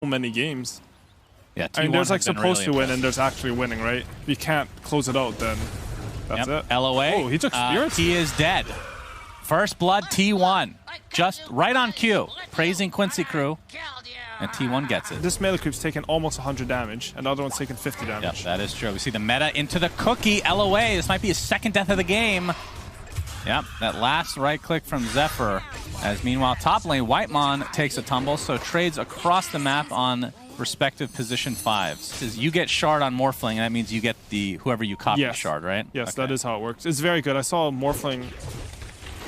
many games. Yeah, I mean, there's like supposed really to win and there's actually winning, right? If you can't close it out, then that's it. LOA. Oh, he took spirits. He is dead. First blood, T1. Just right on cue. Praising Quincy crew. And T1 gets it. This melee creep's taking almost 100 damage, and the other one's taking 50 damage. Yep, that is true. We see the meta into the cookie. LOA. This might be his second death of the game. Yep, that last right click from Zephyr. As meanwhile, top lane, Whitemon takes a tumble, so trades across the map on respective position 5s. Because you get shard on Morphling, and that means you get the whoever you copy shard, right? Yes, that is how it works. It's very good. I saw Morphling.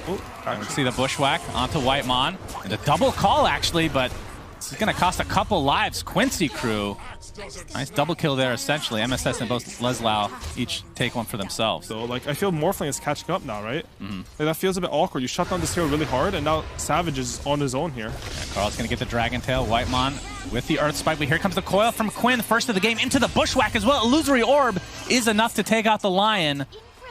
Oh, we see the bushwhack onto Whitemon. And a double call, actually, but it's going to cost a couple lives. Quincy crew. Nice double kill there, essentially. MSS and both Leslau each take one for themselves. So, like, I feel Morphling is catching up now, right? Like, that feels a bit awkward. You shut down this hero really hard, and now Savage is on his own here. Yeah, Carl's going to get the Dragon Tail. Whitemon with the Earth Spike. But here comes the coil from Quinn. First of the game into the bushwhack as well. Illusory Orb is enough to take out the Lion,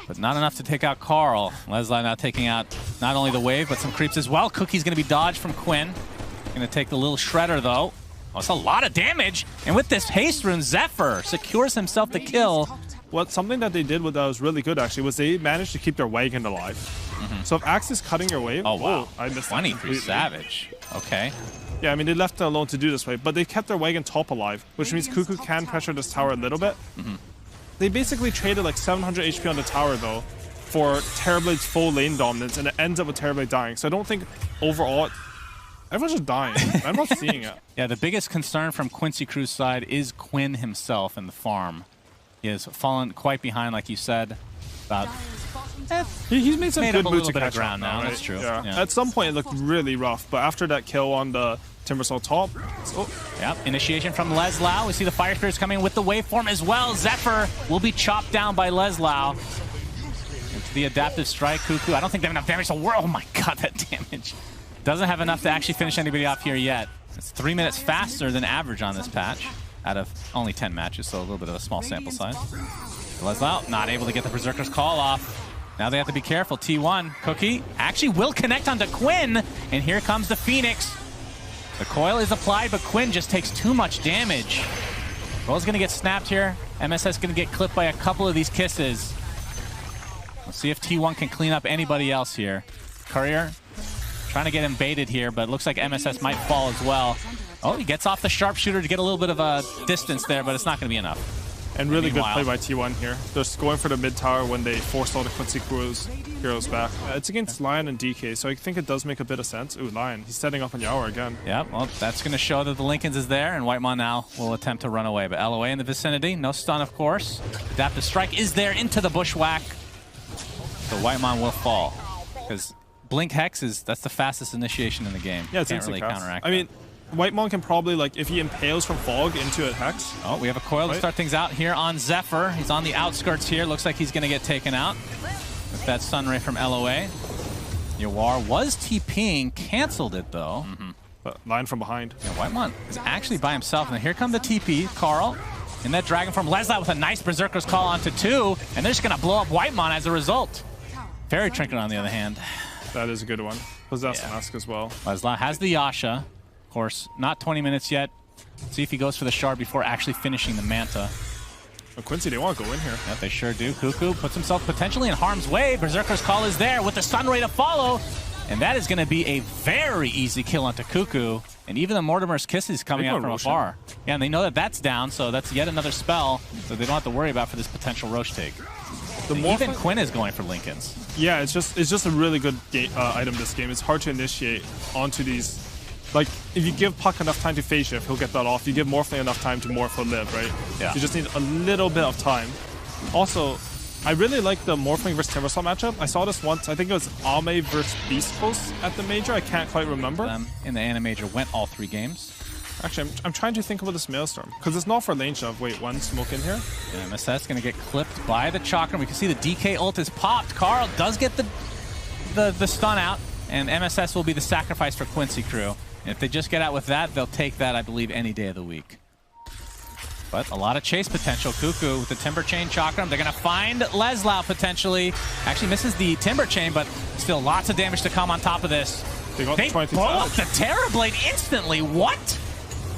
but not enough to take out Carl. Leslau now taking out not only the wave, but some creeps as well. Cookie's going to be dodged from Quinn. Going to take the little shredder, though. Oh, it's a lot of damage. And with this haste rune, Zephyr secures himself the kill. Something that they did that was really good, actually, was they managed to keep their wagon alive. So if Axe is cutting your wave... Oh, wow. I missed 23 Savage. Okay. Yeah, I mean, they left it alone to do this way, but they kept their wagon top alive, which means Cuckoo can pressure this tower a little bit. They basically traded like 700 HP on the tower, though, for Terrorblade's full lane dominance, and it ends up with Terrorblade dying. So I don't think overall... Everyone's just dying. I'm not seeing it. Yeah, the biggest concern from Quincy Crew's side is Quinn himself in the farm. He has fallen quite behind, like you said. He's made some good moves to catch ground now. Right? That's true. Yeah. Yeah. At some point, it looked really rough, but after that kill on the Timbersaw top... Yep, initiation from Leslau. We see the Fire Spirits coming with the waveform as well. Zephyr will be chopped down by Leslau. Into the adaptive strike, Cuckoo. I don't think they have enough damage to world. Oh my god, that damage. Doesn't have enough to actually finish anybody off here yet. It's 3 minutes faster than average on this patch, out of only 10 matches, so a little bit of a small sample size. Leslau not able to get the Berserker's call off. Now they have to be careful. T1, Cookie actually will connect onto Quinn, and here comes the Phoenix. The coil is applied, but Quinn just takes too much damage. Roll's gonna get snapped here. MSS gonna get clipped by a couple of these kisses. Let's see if T1 can clean up anybody else here. Courier trying to get him baited here, but it looks like MSS might fall as well. Oh, he gets off the sharpshooter to get a little bit of a distance there, but it's not going to be enough. And really good play by T1 here. They're just going for the mid tower when they force all the Quincy Crew's heroes back. It's against Lion and DK, so I think it does make a bit of sense. Ooh, Lion. He's setting up on Yower again. Yeah, well, that's going to show that the Lincolns is there, and Whitemon now will attempt to run away. But LOA in the vicinity. No stun, of course. Adaptive Strike is there into the bushwhack. So Whitemon will fall. Because Blink Hex that's the fastest initiation in the game. Yeah, it's can't really fast. counteract. I mean, Whitemon can probably, like, if he impales from Fog into a Hex. Oh, we have a coil to start things out here on Zephyr. He's on the outskirts here. Looks like he's going to get taken out with that Sunray from LOA. Yawar was TPing, canceled it though. But Lion from behind. Yeah, Whitemon is actually by himself. And here come the TP, Carl. And that Dragon from Leslau with a nice Berserker's call onto 2. And they're just going to blow up Whitemon as a result. Fairy Trinket on the other hand. That is a good one. Possessed Mask as well. Leslau has the Yasha. Of course, not 20 minutes yet. See if he goes for the shard before actually finishing the Manta. Oh, Quincy, they want to go in here. Yeah, they sure do. Cuckoo puts himself potentially in harm's way. Berserker's call is there with the Sunray to follow. And that is going to be a very easy kill onto Cuckoo. And even the Mortimer's Kiss is coming out from afar. Yeah, and they know that that's down, so that's yet another spell that they don't have to worry about for this potential Roche take. Even Quinn is going for Lincolns. Yeah, it's just a really good item this game. It's hard to initiate onto these. Like, if you give Puck enough time to phase shift, he'll get that off. You give Morphling enough time to morph or live, right? Yeah. You just need a little bit of time. Also, I really like the Morphling versus Timbersaw matchup. I saw this once. I think it was Ame versus Beast Coast at the Major. I can't quite remember. In the Ana Major went all 3 games. Actually, I'm trying to think about this Maelstrom, because it's not for lane shove. Wait, one smoke in here? Yeah, MSS going to get clipped by the Chakram. We can see the DK ult is popped. Carl does get the stun out, and MSS will be the sacrifice for Quincy Crew. And if they just get out with that, they'll take that, I believe, any day of the week. But a lot of chase potential. Cuckoo with the Timber Chain Chakram. They're going to find Leslau potentially. Actually misses the Timber Chain, but still lots of damage to come on top of this. They blow up the Terrorblade instantly. What?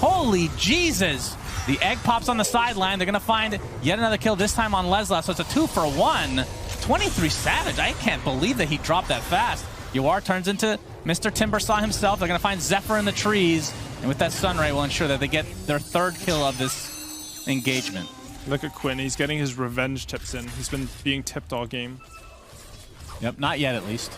Holy Jesus! The egg pops on the sideline. They're going to find yet another kill, this time on Lesla. So it's a 2-for-1. 23 Savage. I can't believe that he dropped that fast. Yawar turns into Mr. Timbersaw himself. They're going to find Zephyr in the trees. And with that Sunray, will ensure that they get their third kill of this engagement. Look at Quinn. He's getting his revenge tips in. He's been being tipped all game. Yep, not yet at least.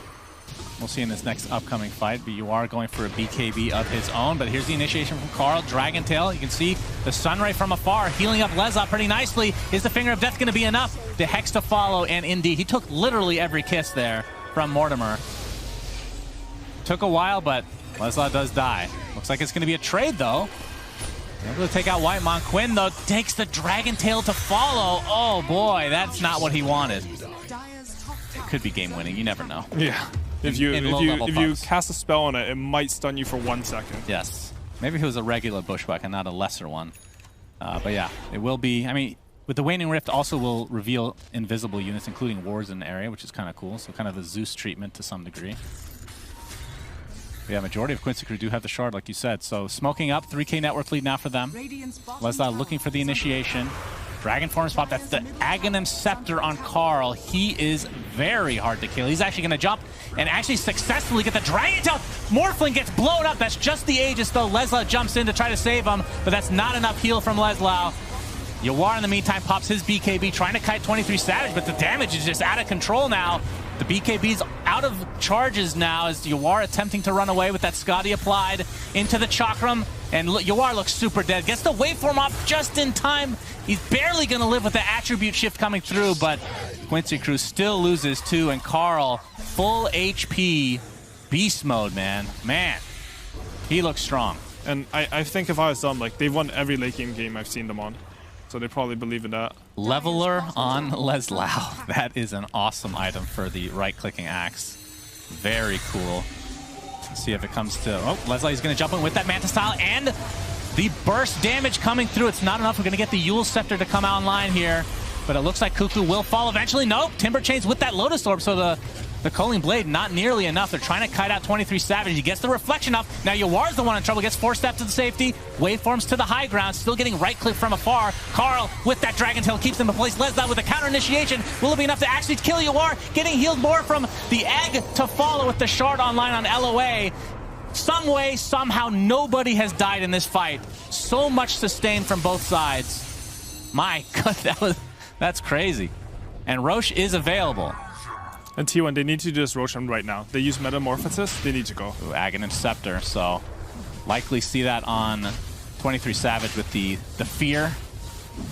We'll see in this next upcoming fight, but you are going for a BKB of his own. But here's the initiation from Carl. Dragon Tail. You can see the Sunray from afar, healing up Lesla pretty nicely. Is the Finger of Death going to be enough? The Hex to follow, and indeed, he took literally every kiss there from Mortimer. Took a while, but Lesla does die. Looks like it's going to be a trade, though. Able to take out Whitemon. Quinn, though, takes the Dragon Tail to follow. Oh, boy, that's not what he wanted. It could be game-winning. You never know. Yeah. If you cast a spell on it, it might stun you for 1 second. Yes. Maybe if it was a regular Bushwhack and not a lesser one. But yeah, it will be. I mean, with the Waning Rift also will reveal invisible units, including wards in the area, which is kind of cool. So kind of a Zeus treatment to some degree. But yeah, majority of Quincy crew do have the shard, like you said. So smoking up, 3K network lead now for them. Lesla looking for the initiation. Dragon Forms pop. That's the Aghanim Scepter on Carl. He is very hard to kill. He's actually going to jump and actually successfully get the Dragon Tail. Morphling gets blown up. That's just the Aegis, though. Lesla jumps in to try to save him, but that's not enough heal from Lesla. Yawar, in the meantime, pops his BKB, trying to kite 23 Savage, but the damage is just out of control now. The BKB's out of charges now as Yawar attempting to run away with that Scotty applied into the Chakram. And Yawar looks super dead. Gets the waveform off just in time. He's barely going to live with the attribute shift coming through, but Quincy crew still loses too. And Carl, full HP, beast mode, man. Man, he looks strong. And I think if I was them, like, they've won every late game I've seen them on. So they probably believe in that. Leveler on Leslau. That is an awesome item for the right-clicking axe. Very cool. Let's see if it comes to... Oh, Leslie is going to jump in with that Manta Style, and the burst damage coming through. It's not enough. We're going to get the Yule Scepter to come online here, but it looks like Cuckoo will fall eventually. Nope, Timber Chains with that Lotus Orb, so the Culling Blade, not nearly enough. They're trying to kite out 23 Savage. He gets the reflection up. Now Yawar's the one in trouble. Gets 4 steps to the safety. Waveforms to the high ground. Still getting right click from afar. Carl with that Dragon Tail keeps him in place. Lesla with a counter initiation. Will it be enough to actually kill Yawar? Getting healed more from the egg to follow with the shard online on LOA. Some way, somehow, nobody has died in this fight. So much sustained from both sides. My God, that's crazy. And Roche is available. And T1, they need to just Roche him right now. They use Metamorphosis, they need to go. Ooh, Aghanim Scepter, so likely see that on 23 Savage with the Fear.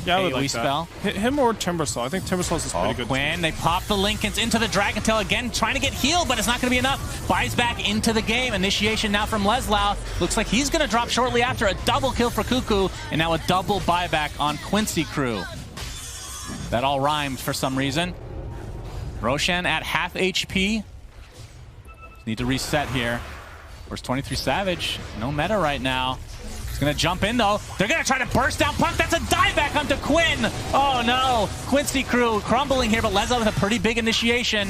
Yeah, I would like spell. That. Him or Timbersaw. I think Timbersaw's is pretty good. Quinn, too. They pop the Lincolns into the Dragon Tail again, trying to get healed, but it's not going to be enough. Buys back into the game. Initiation now from Leslau. Looks like he's going to drop shortly after. A double kill for Cuckoo, and now a double buyback on Quincy crew. That all rhymed for some reason. Roshan at half HP. Need to reset here. Where's 23 Savage? No meta right now. He's going to jump in, though. They're going to try to burst down Punk. That's a dive back onto Quinn. Oh, no. Quincy crew crumbling here, but Lesla with a pretty big initiation.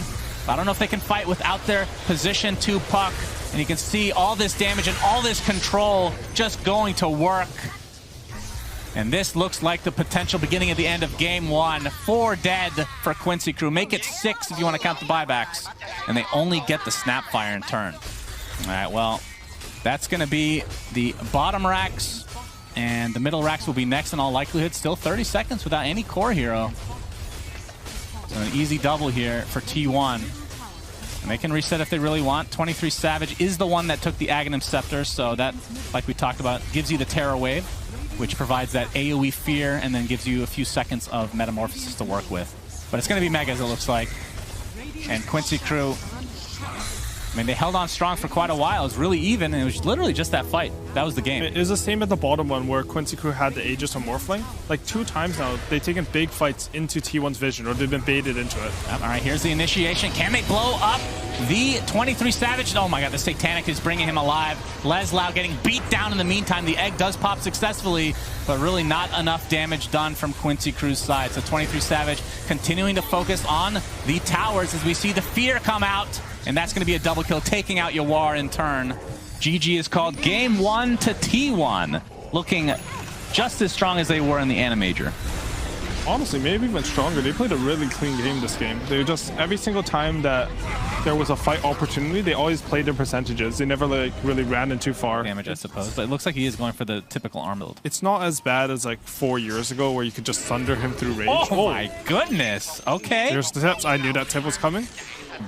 I don't know if they can fight without their position to Puck. And you can see all this damage and all this control just going to work. And this looks like the potential beginning at the end of game 1. 4 dead for Quincy crew. Make it 6 if you want to count the buybacks. And they only get the Snapfire in turn. All right, well, that's going to be the bottom racks. And the middle racks will be next in all likelihood. Still 30 seconds without any core hero. So an easy double here for T1. And they can reset if they really want. 23 Savage is the one that took the Aghanim Scepter. So that, like we talked about, gives you the Terror Wave, which provides that AoE fear and then gives you a few seconds of Metamorphosis to work with. But it's going to be Megas, it looks like. And Quincy crew, I mean, they held on strong for quite a while. It was really even, and it was literally just that fight. That was the game. It was the same at the bottom one where Quincy crew had the Aegis on Morphling. Like 2 times now, they've taken big fights into T1's vision, or they've been baited into it. All right, here's the initiation. Can they blow up the 23 Savage? Oh my God, the Satanic is bringing him alive. Leslau getting beat down in the meantime. The egg does pop successfully, but really not enough damage done from Quincy crew's side. So 23 Savage continuing to focus on the towers as we see the Fear come out. And that's going to be a double kill, taking out Yawar in turn. GG is called game 1 to T1. looking just as strong as they were in the Animajor. Honestly, maybe even stronger. They played a really clean game this game. They just, every single time that there was a fight opportunity, they always played their percentages. They never like really ran in too far. Damage, I suppose. But it looks like he is going for the typical arm build. It's not as bad as like 4 years ago where you could just thunder him through range. Oh my goodness. Okay. There's the tips. I knew that tip was coming.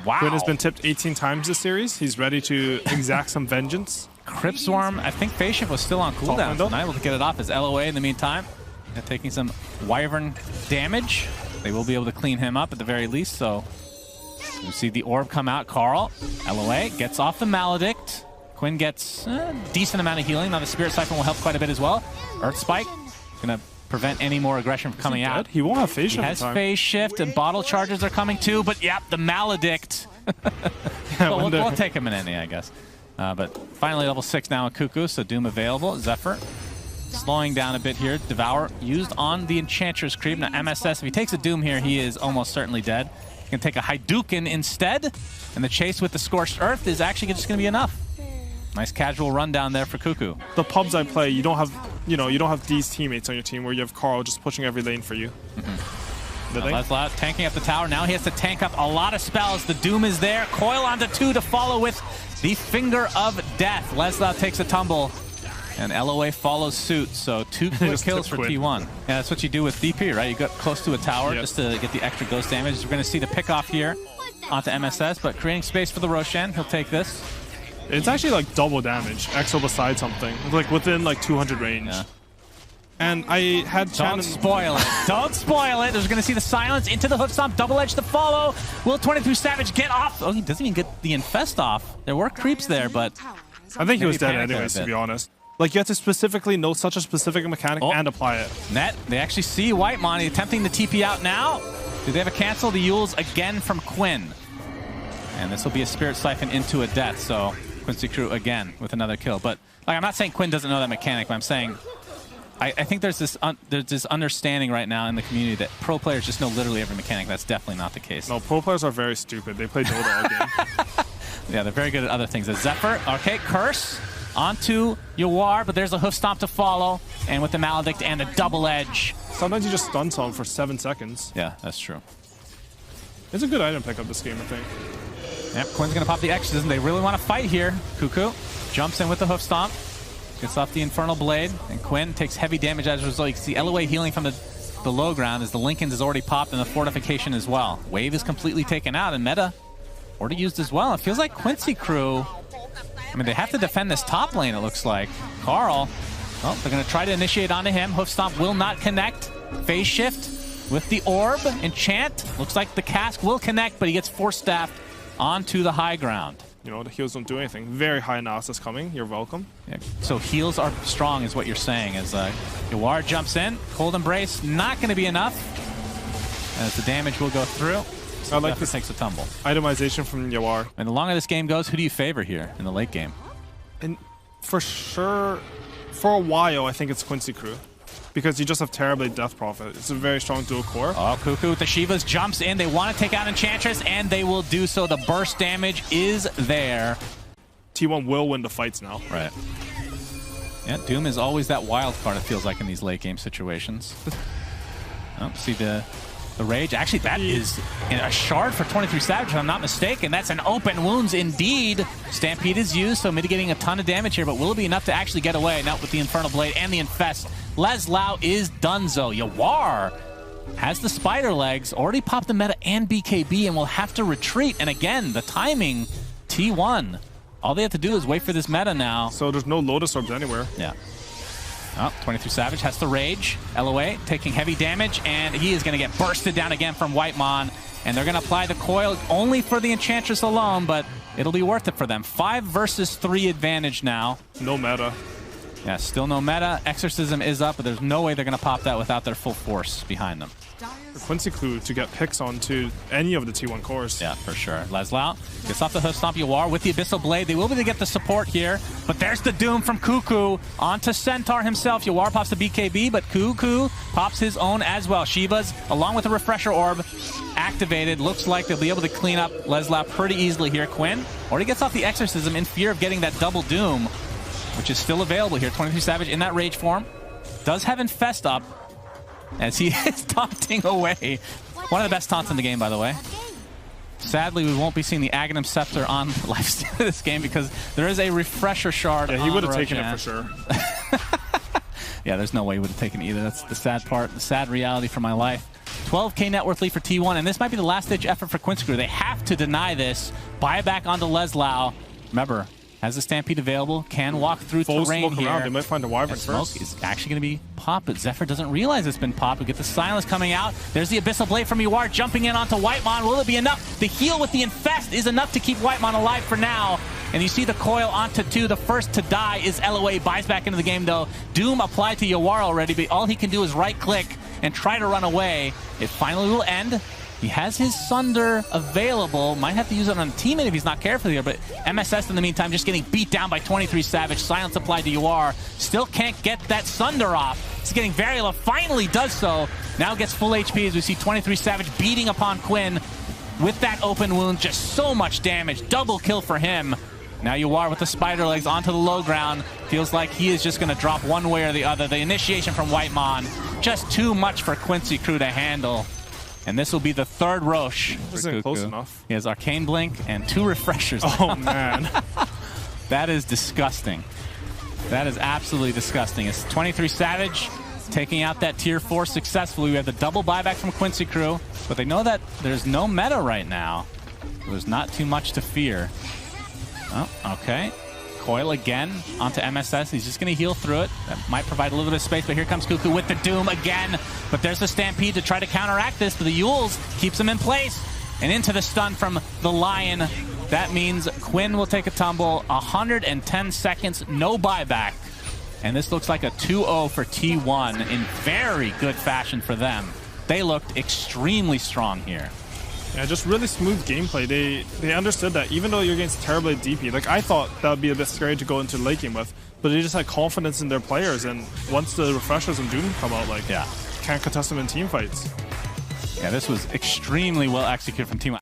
Wow. Quinn has been tipped 18 times this series. He's ready to exact some vengeance. Crypt Swarm, I think Phase Shift was still on cooldown. So not able to get it off as LOA in the meantime. And taking some Wyvern damage. They will be able to clean him up at the very least, so you see the orb come out. Carl, LOA, gets off the Maledict. Quinn gets a decent amount of healing. Now the Spirit Siphon will help quite a bit as well. Earth Spike, gonna prevent any more aggression from coming out. He won't have Phase Shift. He has Phase Shift, and Bottle Charges are coming too, but yep, the Maledict. Well, we'll take him in any, I guess. But finally level 6 now with Cuckoo, so Doom available. Zephyr slowing down a bit here. Devour used on the Enchantress creep. Now MSS, if he takes a Doom here, he is almost certainly dead. He can take a Hadouken instead, and the chase with the Scorched Earth is actually just going to be enough. Nice casual rundown there for Cuckoo. The pubs I play, you don't have, you don't have these teammates on your team where you have Carl just pushing every lane for you. Leslau tanking up the tower. Now he has to tank up a lot of spells. The Doom is there. Coil onto 2 to follow with the Finger of Death. Leslau takes a tumble, and LOA follows suit. So 2 quick kills for T1. Yeah, that's what you do with DP, right? You get close to a tower just to get the extra ghost damage. We're going to see the pickoff here onto MSS, but creating space for the Roshan. He'll take this. It's actually like double damage, Exo beside something. Like within like 200 range. Yeah. And I had Don't spoil it. Don't spoil it. There's going to see the silence into the hoof stomp. Double edge to follow. Will 23 Savage get off? Oh, he doesn't even get the infest off. There were creeps there, but I think he was dead anyways, to be honest. Like, you have to specifically know such a specific mechanic and apply it. Net, they actually see Whitemon attempting to TP out now. Do they have a cancel? The Yules again from Quinn. And this will be a Spirit Siphon into a death, so Quincy Crew again with another kill. But like, I'm not saying Quinn doesn't know that mechanic, but I'm saying I think there's this understanding right now in the community that pro players just know literally every mechanic. That's definitely not the case. No, pro players are very stupid. They play Dota all game. Yeah, they're very good at other things. A Zephyr, okay, Curse onto Yawar, but there's a hoof stomp to follow, and with the Maledict and the double edge. Sometimes you just stun someone for 7 seconds. Yeah, that's true. It's a good item pickup this game, I think. Yep, Quinn's gonna pop the Exorcism. They really want to fight here. Cuckoo jumps in with the hoof stomp, gets off the Infernal Blade, and Quinn takes heavy damage as a result. You can see LOA healing from the low ground as the Lincolns is already popped and the Fortification as well. Wave is completely taken out, and Meta already used as well. It feels like Quincy Crew, I mean, they have to defend this top lane, it looks like. Carl, well, they're going to try to initiate onto him. Hoof Stomp will not connect. Phase Shift with the Orb. Enchant, looks like the Cask will connect, but he gets Force Staffed onto the high ground. You know, the heals don't do anything. Very high analysis coming. You're welcome. Yeah, so heals are strong is what you're saying. As Yawar jumps in. Cold Embrace, not going to be enough. As the damage will go through. So I like this takes a tumble. Itemization from Yawar. And the longer this game goes, who do you favor here in the late game? And for sure, for a while, I think it's Quincy Crew. Because you just have terribly Death Prophet. It's a very strong dual core. Oh, Cuckoo with the Shivas jumps in. They want to take out Enchantress, and they will do so. The burst damage is there. T1 will win the fights now. Right. Yeah, Doom is always that wild card, it feels like, in these late game situations. Oh, see the Rage. Actually, that is a shard for 23 Savage, if I'm not mistaken. That's an open wounds indeed. Stampede is used, so mitigating a ton of damage here, but will it be enough to actually get away? Not with the Infernal Blade and the Infest. Leslau is donezo. Yawar has the spider legs, already popped the meta and BKB, and will have to retreat. And again, the timing, T1. All they have to do is wait for this meta now. So there's no Lotus Orbs anywhere. Yeah. Oh, 23 Savage has the Rage. LOA taking heavy damage, and he is going to get bursted down again from Whitemon. And they're going to apply the coil only for the Enchantress alone, but it'll be worth it for them. 5 versus 3 advantage now. No meta. Yeah, still no meta. Exorcism is up, but there's no way they're going to pop that without their full force behind them. For Quincy Crew to get picks onto any of the T1 cores. Yeah, for sure. Leslau gets off the hoof stomp. Yawar with the Abyssal Blade. They will be able to get the support here, but there's the Doom from Cuckoo onto Centaur himself. Yawar pops the BKB, but Cuckoo pops his own as well. Shivas, along with the Refresher Orb, activated. Looks like they'll be able to clean up Leslau pretty easily here. Quinn already gets off the Exorcism in fear of getting that double Doom. which is still available here. 23 Savage in that rage form. Does have Infest up as he is taunting away. One of the best taunts in the game, by the way. Sadly, we won't be seeing the Aghanim Scepter on lifesteal this game because there is a refresher shard. Yeah, he would have taken it for sure. Yeah, there's no way he would have taken it either. That's the sad part, the sad reality for my life. 12K net worth lead for T1, and this might be the last-ditch effort for Quincy Crew. They have to deny this. Buy back onto Leslau. Remember, has the Stampede available, can walk through terrain here. Around. They might find a Wyvern smoke first. is actually going to be popped, but Zephyr doesn't realize it's been popped. We get the silence coming out. There's the Abyssal Blade from Yuar jumping in onto Whitemon. Will it be enough? The heal with the Infest is enough to keep Whitemon alive for now. And you see the coil onto 2. The first to die is LOA. Buys back into the game, though. Doom applied to Yuar already, but all he can do is right-click and try to run away. It finally will end. He has his Sunder available. Might have to use it on a teammate if he's not careful here, but MSS in the meantime just getting beat down by 23 Savage. Silence applied to UR. Still can't get that Sunder off. He's getting very low. Finally does so. Now gets full HP as we see 23 Savage beating upon Quinn with that open wound. Just so much damage. Double kill for him. Now UR with the spider legs onto the low ground. Feels like he is just going to drop one way or the other. The initiation from Whitemon. Just too much for Quincy Crew to handle. And this will be the third Roche. Isn't close enough. He has Arcane Blink and 2 refreshers. Oh, man. That is disgusting. That is absolutely disgusting. It's 23 Savage taking out that tier 4 successfully. We have the double buyback from Quincy Crew, but they know that there's no meta right now. There's not too much to fear. Oh, okay. Coil again onto MSS. He's just going to heal through it. That might provide a little bit of space, but here comes Cuckoo with the Doom again. But there's the Stampede to try to counteract this, but the Yules keeps him in place. And into the stun from the Lion. That means Quinn will take a tumble. 110 seconds, no buyback. And this looks like a 2-0 for T1 in very good fashion for them. They looked extremely strong here. Yeah, just really smooth gameplay. They understood that even though you're against terribly DP, like I thought that would be a bit scary to go into late game with, but they just had confidence in their players, and once the refreshers and Doom come out, like, can't contest them in team fights. Yeah, this was extremely well executed from Team.